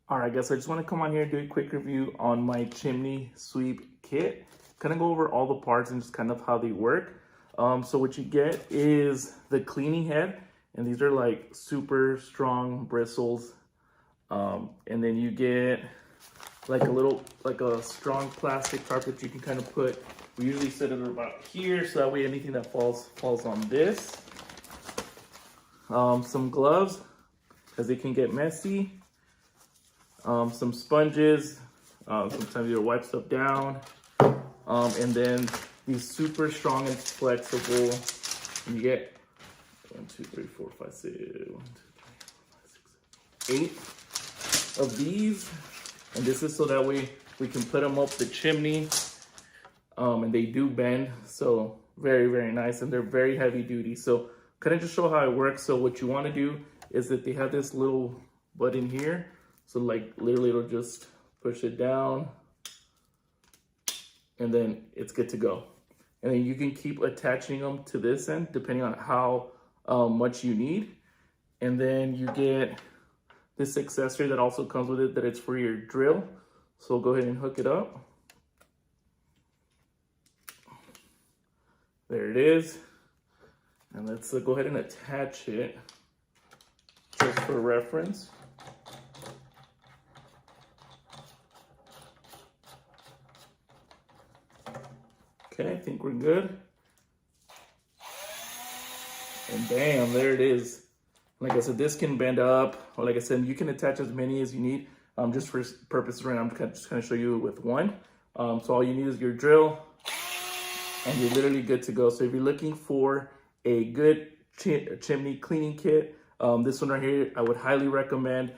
All right, guys, so I just want to come on here and do a quick review on my chimney sweep kit. Kind of go over all the parts and just kind of how they work. So what you get is the cleaning head, and these are like super strong bristles. And then you get like a strong plastic carpet you can kind of put. We usually set it about here, so that way anything that falls on this. Some gloves, because they can get messy. Some sponges, sometimes you'll wipe stuff down, and then these super strong and flexible. And you get 1, 2, 3, 4, 5, 6, 8 of these, and this is so that way we can put them up the chimney, and they do bend, so very, very nice, and they're very heavy duty. So kind of just show how it works. So what you want to do is that they have this little button here. So like literally it'll just push it down and then it's good to go. And then you can keep attaching them to this end depending on how much you need. And then you get this accessory that also comes with it, that it's for your drill. So go ahead and hook it up. There it is. And let's go ahead and attach it just for reference. Okay, I think we're good. And bam, there it is. Like I said, this can bend up, or like I said, you can attach as many as you need. Just for purposes right now, I'm just gonna show you with one. So all you need is your drill, and you're literally good to go. So if you're looking for a good chimney cleaning kit, this one right here, I would highly recommend.